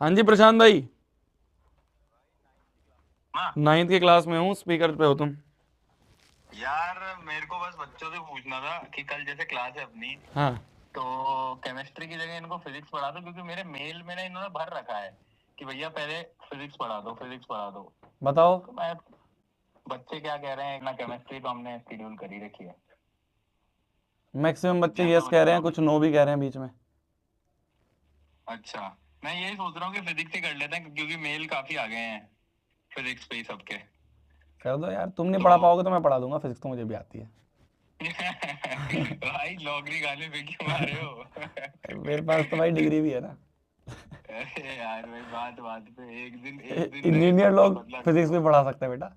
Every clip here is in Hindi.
हाँ जी प्रशांत भाई, हाँ। 9th की क्लास में हूँ, स्पीकर पे हो तुम? यार मेरे को बस बच्चों से पूछना था कि कल जैसे क्लास है अपनी, हाँ तो केमिस्ट्री की जगह इनको फिजिक्स पढ़ा दो, क्योंकि मेरे मेल में ना इन्होंने भर रखा है कि भैया पहले फिजिक्स पढ़ा दो, फिजिक्स पढ़ा दो। बताओ। तो मैं, बच्चे क्या कह रहे हैं ना, केमिस्ट्री तो हमने शेड्यूल कर ही रखी है। मैक्सिमम बच्चे जैसा यस कह रहे हैं, बताओ। कुछ नो भी कह रहे हैं बीच में। अच्छा, मैं यही सोच रहा हूँ कि फिजिक्स ही कर लेते हैं, क्योंकि मेल काफी आ गए हैं फिजिक्स पे ही सबके। कर दो यार, तुम नहीं तो पढ़ा पाओगे तो मैं पढ़ा दूंगा, फिजिक्स तो मुझे भी आती है। भाई नौकरी गाने पे क्यों मारे हो? मेरे पास तो भाई डिग्री भी है ना। अरे यार भाई, बात बात पे एक दिन लगे इंजीनियर सबका लोग बदला फिजिक्स करो। भी पढ़ा सकते हैं बेटा।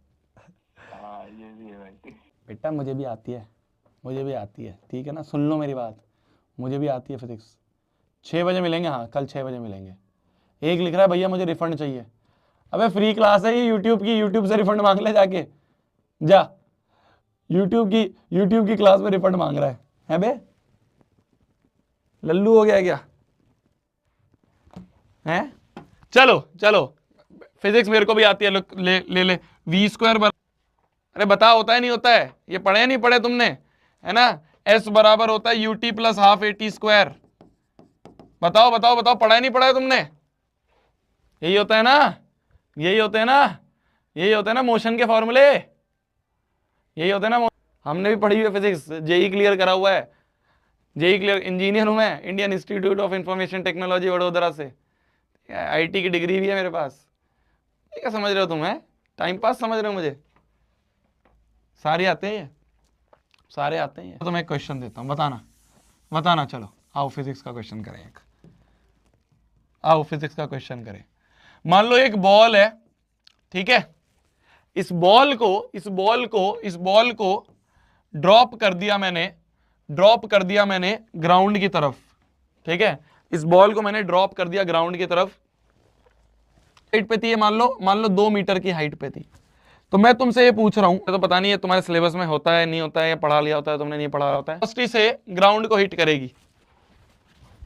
हाँ ये भी है भाई। बेटा मुझे भी आती है, मुझे भी आती है, ठीक है ना, सुन लो मेरी बात। मुझे भी आती है फिजिक्स। 6 बजे मिलेंगे, हाँ कल 6 बजे मिलेंगे। एक लिख रहा है भैया मुझे रिफंड चाहिए। अबे फ्री क्लास है ये यूट्यूब की, यूट्यूब से रिफंड मांग ले जाके। जा, यूट्यूब की क्लास में रिफंड मांग रहा है बे? लल्लू हो गया क्या है? चलो चलो, फिजिक्स मेरे को भी आती है, ले ले ले। वी स्क्वायर अरे बता, होता है नहीं होता है? ये पढ़े नहीं पढ़े तुमने, है ना? एस बराबर होता है UT plus half A T square. बताओ बताओ बताओ, पढ़ा है नहीं पढ़ा है तुमने? यही होता है ना, यही होते हैं ना, यही होते हैं ना मोशन के फॉर्मूले, यही होते हैं ना। हमने भी पढ़ी हुई है फिजिक्स, जेई क्लियर करा हुआ है। जेई क्लियर, इंजीनियर हूं मैं, Indian institute of information technology Vadodara से। आईटी की डिग्री भी है मेरे पास। ये क्या समझ रहे हो तुम? है टाइम पास समझ रहे हो मुझे? सारे आते हैं ये, सारे आते हैं। तो मैं एक क्वेश्चन देता हूं, बताना बताना। चलो आओ फिजिक्स का क्वेश्चन करें एक। आओ फिजिक्स का क्वेश्चन करें। मान लो एक बॉल है, ठीक है? इस बॉल को ड्रॉप कर दिया मैंने, ग्राउंड की तरफ, ठीक है? इस बॉल को मैंने ड्रॉप कर दिया ग्राउंड की तरफ। हाइट पे थी ये, मान लो 2 मीटर की हाइट पे थी। तो मैं तुमसे ये पूछ रहा हूं, तो पता नहीं है तुम्हारे सिलेबस में होता है नहीं होता है, या पढ़ा लिया होता है तुमने, नहीं पढ़ा होता है। वेलोसिटी से ग्राउंड को हिट करेगी,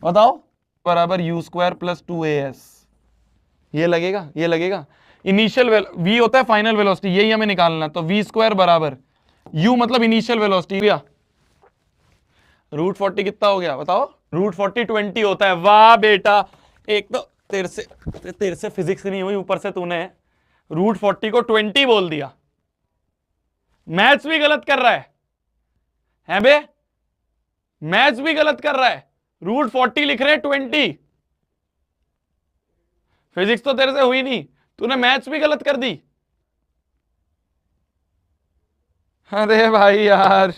बताओ। बराबर यू स्क्वायर प्लस 2as। ये लगेगा, ये लगेगा। इनिशियल v होता है फाइनल वेलोसिटी, यही हमें निकालना। तो वी स्क्वायर बराबर u मतलब इनिशियल वेलोसिटी। √40 कितना हो गया बताओ? √40 20 होता है। वाह बेटा, एक तो तेरे से फिजिक्स नहीं हुई, ऊपर से तूने √40 को 20 बोल दिया। मैथ्स भी गलत कर रहा है बे? मैथ्स भी गलत कर रहा है, √40 लिख रहे हैं 20। फिजिक्स तो तेरे से हुई नहीं, तूने मैथ्स भी गलत कर दी। अरे भाई यार,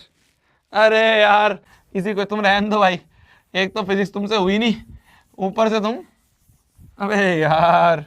अरे यार, इसी को तुम रहने दो भाई। एक तो फिजिक्स तुमसे हुई नहीं, ऊपर से तुम, अबे यार।